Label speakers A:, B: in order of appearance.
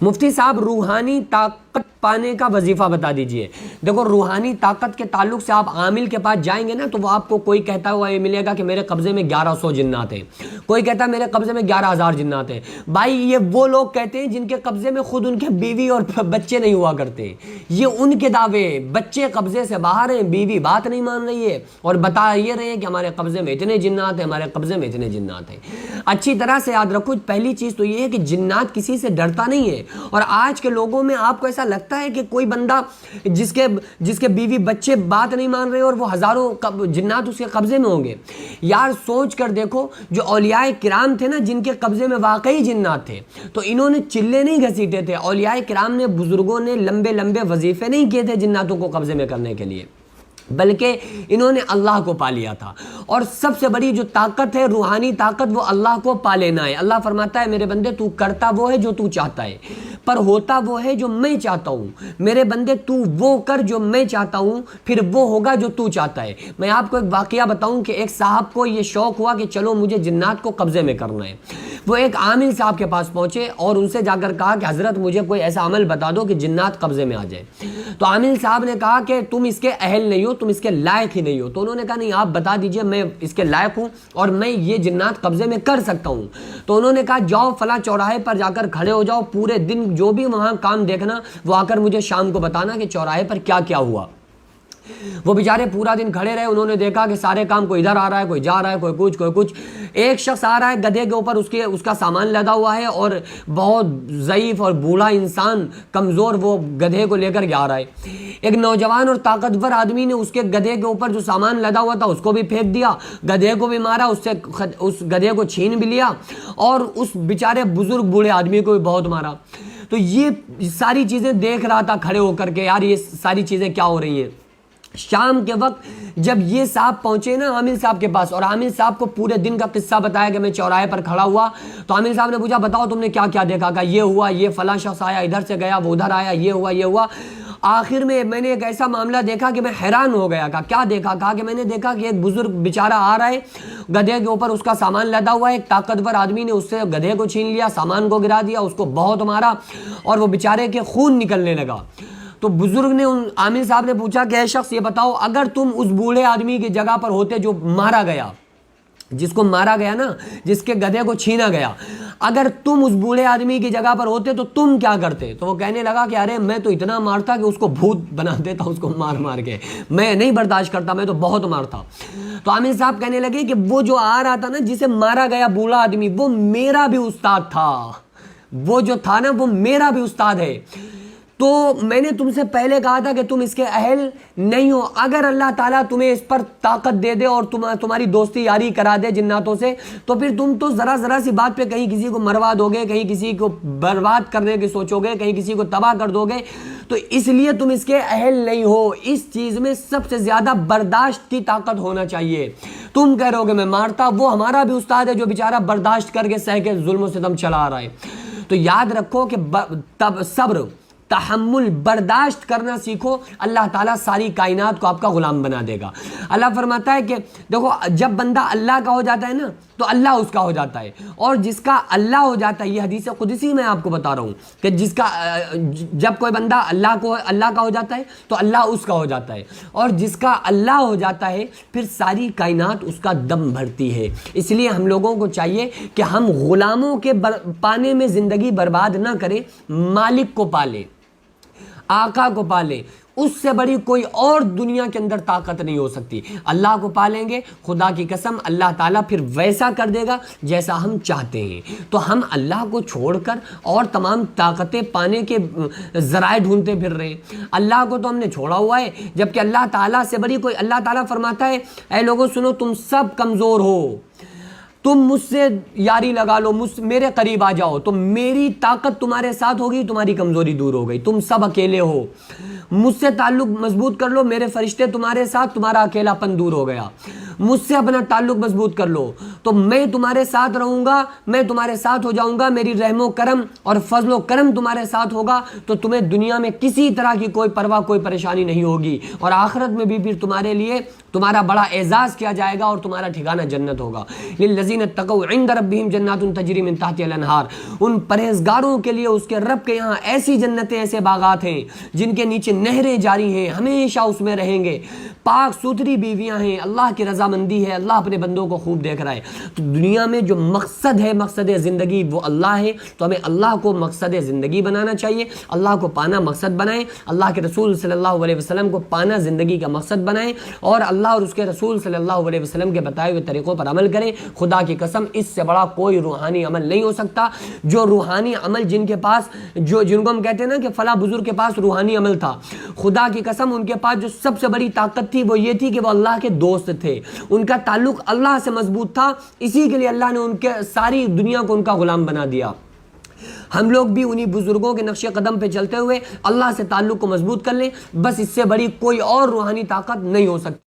A: مفتی صاحب روحانی طاقت پانے کا وظیفہ بتا دیجئے۔ دیکھو روحانی طاقت کے تعلق سے آپ عامل کے پاس جائیں گے نا تو وہ آپ کو کوئی کہتا ہوا یہ ملے گا کہ میرے قبضے میں 1100 جنات ہیں، کوئی کہتا ہے میرے قبضے میں 11,000 جنات ہیں۔ بھائی یہ وہ لوگ کہتے ہیں جن کے قبضے میں خود ان کے بیوی اور بچے نہیں ہوا کرتے، یہ ان کے دعوے، بچے قبضے سے باہر ہیں، بیوی بات نہیں مان رہی ہے اور بتا یہ رہے ہیں کہ ہمارے قبضے میں اتنے جنات ہیں، ہمارے قبضے میں اتنے جنات ہیں۔ اچھی طرح سے یاد رکھو، پہلی چیز تو یہ ہے کہ جنات کسی سے ڈرتا نہیں ہے، اور آج کے لوگوں میں آپ کو ایسا لگتا ہے کہ کوئی بندہ جس کے بیوی بچے بات نہیں مان رہے اور وہ ہزاروں جنات اس کے قبضے میں ہوں گے۔ یار سوچ کر دیکھو، جو اولیاء کرام تھے نا جن کے قبضے میں واقعی جنات تھے، تو انہوں نے چلے نہیں گھسیٹے تھے، اولیاء کرام نے، بزرگوں نے لمبے لمبے وظیفے نہیں کیے تھے جناتوں کو قبضے میں کرنے کے لیے، بلکہ انہوں نے اللہ کو پا لیا تھا۔ اور سب سے بڑی جو طاقت ہے روحانی طاقت، وہ اللہ کو پا لینا ہے۔ اللہ فرماتا ہے میرے بندے تو کرتا وہ ہے جو تو چاہتا ہے، پر ہوتا وہ ہے جو میں چاہتا ہوں۔ میرے بندے تو وہ کر جو میں چاہتا ہوں، پھر وہ ہوگا جو تو چاہتا ہے۔ میں آپ کو ایک واقعہ بتاؤں کہ ایک صاحب کو یہ شوق ہوا کہ چلو مجھے جنات کو قبضے میں کرنا ہے۔ وہ ایک عامل صاحب کے پاس پہنچے اور ان سے جا کر کہا کہ حضرت مجھے کوئی ایسا عمل بتا دو کہ جنات قبضے میں آ جائے۔ تو عامل صاحب نے کہا کہ تم اس کے اہل نہیں ہو، تم اس کے لائق ہی نہیں ہو۔ تو انہوں نے کہا نہیں آپ بتا دیجئے، میں اس کے لائق ہوں اور میں یہ جنات قبضے میں کر سکتا ہوں۔ تو انہوں نے کہا جاؤ فلاں چوراہے پر جا کر کھڑے ہو جاؤ، پورے دن جو بھی وہاں کام دیکھنا وہ آ کر مجھے شام کو بتانا کہ چوراہے پر کیا کیا ہوا۔ وہ بیچارے پورا دن کھڑے رہے، انہوں نے دیکھا کہ سارے کام کوئی ادھر آ رہا ہے، کوئی جا رہا ہے، کوئی کچھ۔ ایک شخص آ رہا ہے گدھے کے اوپر، اس کا سامان لدا ہوا ہے اور بہت ضعیف اور بوڑھا انسان کمزور وہ گدھے کو لے کر جا رہا ہے۔ ایک نوجوان اور طاقتور آدمی نے اس کے گدھے کے اوپر جو سامان لدا ہوا تھا اس کو بھی پھینک دیا، گدھے کو بھی مارا، اس گدھے کو چھین بھی لیا اور اس بیچارے بزرگ بوڑھے آدمی کو بھی بہت مارا۔ تو یہ ساری چیزیں دیکھ رہا تھا کھڑے ہو کر کے، یار یہ ساری چیزیں کیا ہو رہی ہیں۔ شام کے وقت جب یہ صاحب پہنچے نا عامل صاحب کے پاس، اور عامل صاحب کو پورے دن کا قصہ بتایا کہ میں چوراہے پر کھڑا ہوا، تو عامل صاحب نے پوچھا بتاؤ تم نے کیا کیا دیکھا؟ کہا یہ ہوا، یہ فلاں شخص آیا ادھر سے گیا، وہ ادھر آیا، یہ ہوا یہ ہوا۔ آخر میں نے ایک ایسا معاملہ دیکھا کہ میں حیران ہو گیا۔ کہا کیا دیکھا؟ کہا کہ میں نے دیکھا کہ ایک بزرگ بیچارہ آ رہا ہے، گدھے کے اوپر اس کا سامان لدا ہوا ہے، ایک طاقتور آدمی نے اس سے گدھے کو چھین لیا، سامان کو گرا دیا، اس کو بہت مارا اور وہ بیچارے کے خون نکلنے لگا۔ تو بزرگ نے عامل صاحب نے پوچھا کہ اے شخص یہ بتاؤ، اگر تم اس بوڑھے آدمی کی جگہ پر ہوتے جو مارا گیا، جس کو مارا گیا نا، جس کے گدھے کو چھینا گیا، اگر تم اس بوڑھے آدمی کی جگہ پر ہوتے تو تم کیا کرتے؟ تو وہ کہنے لگا کہ ارے میں تو اتنا مارتا کہ اس کو بھوت بنا دیتا، اس کو مار کے، میں نہیں برداشت کرتا، میں تو بہت مارتا۔ تو عامل صاحب کہنے لگے کہ وہ جو آ رہا تھا نا جسے مارا گیا بوڑھا آدمی، وہ میرا بھی استاد تھا، وہ جو تھا نا وہ میرا بھی استاد ہے۔ تو میں نے تم سے پہلے کہا تھا کہ تم اس کے اہل نہیں ہو۔ اگر اللہ تعالیٰ تمہیں اس پر طاقت دے دے اور تمہاری دوستی یاری کرا دے جناتوں سے، تو پھر تم تو ذرا سی بات پہ کہیں کسی کو مروا دو گے، کہیں کسی کو برباد کرنے کی سوچو گے، کہیں کسی کو تباہ کر دو گے، تو اس لیے تم اس کے اہل نہیں ہو۔ اس چیز میں سب سے زیادہ برداشت کی طاقت ہونا چاہیے۔ تم کہہ رہے ہو کہ میں مارتا، وہ ہمارا بھی استاد ہے جو بیچارہ برداشت کر کے سہ کے ظلم و ستم چلا رہا ہے۔ تو یاد رکھو کہ صبر، تحمل، برداشت کرنا سیکھو، اللہ تعالیٰ ساری کائنات کو آپ کا غلام بنا دے گا۔ اللہ فرماتا ہے کہ دیکھو جب بندہ اللہ کا ہو جاتا ہے نا تو اللہ اس کا ہو جاتا ہے، اور جس کا اللہ ہو جاتا ہے، یہ حدیث قدسی میں آپ کو بتا رہا ہوں کہ جب کوئی بندہ اللہ کا ہو جاتا ہے تو اللہ اس کا ہو جاتا ہے، اور جس کا اللہ ہو جاتا ہے پھر ساری کائنات اس کا دم بھرتی ہے۔ اس لیے ہم لوگوں کو چاہیے کہ ہم غلاموں کے پانے میں زندگی برباد نہ کریں، مالک کو پالیں، آقا کو پالیں۔ اس سے بڑی کوئی اور دنیا کے اندر طاقت نہیں ہو سکتی۔ اللہ کو پالیں گے، خدا کی قسم اللہ تعالیٰ پھر ویسا کر دے گا جیسا ہم چاہتے ہیں۔ تو ہم اللہ کو چھوڑ کر اور تمام طاقتیں پانے کے ذرائع ڈھونڈتے پھر رہے ہیں۔ اللہ کو تو ہم نے چھوڑا ہوا ہے، جبکہ اللہ تعالیٰ سے بڑی کوئی، اللہ تعالیٰ فرماتا ہے اے لوگوں سنو، تم سب کمزور ہو، تم مجھ سے یاری لگا لو، میرے قریب آ جاؤ تو میری طاقت تمہارے ساتھ ہوگی، تمہاری کمزوری دور ہو گئی، تم سب اکیلے ہو، مجھ سے تعلق مضبوط کر لو، میرے فرشتے تمہارے ساتھ، تمہارا اکیلا پن دور ہو گیا۔ مجھ سے اپنا تعلق مضبوط کر لو تو میں تمہارے ساتھ رہوں گا, میں تمہارے ساتھ ہو جاؤں گا, میری رحم و کرم اور فضل و کرم تمہارے ساتھ ہوگا تو تمہیں دنیا میں کسی طرح کی کوئی پرواہ, کوئی پریشانی نہیں ہوگی, اور آخرت میں بھی پھر تمہارے لیے تمہارا بڑا اعزاز کیا جائے گا اور تمہارا ٹھکانہ جنت ہوگا. للذین اتقوا عند ربہم جنات تجری من تحتها الانہار, ان پرہیزگاروں کے لیے اس کے رب کے یہاں ایسی جنتیں, ایسے باغات ہیں جن کے نیچے نہریں جاری ہیں, ہمیشہ اس میں رہیں گے, پاک ستھری بیویاں ہیں, اللہ کی رضامندی ہے, اللہ اپنے بندوں کو خوب دیکھ رہا ہے. تو دنیا میں جو مقصد ہے, مقصد زندگی وہ اللہ ہے, تو ہمیں اللہ کو مقصد زندگی بنانا چاہیے, اللہ کو پانا مقصد بنائیں, اللہ کے رسول صلی اللہ علیہ وسلم کو پانا زندگی کا مقصد بنائیں, اور اللہ اور اس کے رسول صلی اللہ علیہ وسلم کے بتائے ہوئے طریقوں پر عمل کریں. خدا کی قسم اس سے بڑا کوئی روحانی عمل نہیں ہو سکتا. جو روحانی عمل جن کے پاس, جن کو ہم کہتے ہیں نا کہ فلاں بزرگ کے پاس روحانی عمل تھا, خدا کی قسم ان کے پاس جو سب سے بڑی طاقت تھی وہ یہ تھی کہ وہ اللہ کے دوست تھے, ان کا تعلق اللہ سے مضبوط تھا, اسی کے لیے اللہ نے ان کے ساری دنیا کو ان کا غلام بنا دیا. ہم لوگ بھی انہی بزرگوں کے نقش قدم پہ چلتے ہوئے اللہ سے تعلق کو مضبوط کر لیں, بس اس سے بڑی کوئی اور روحانی طاقت نہیں ہو سکتی.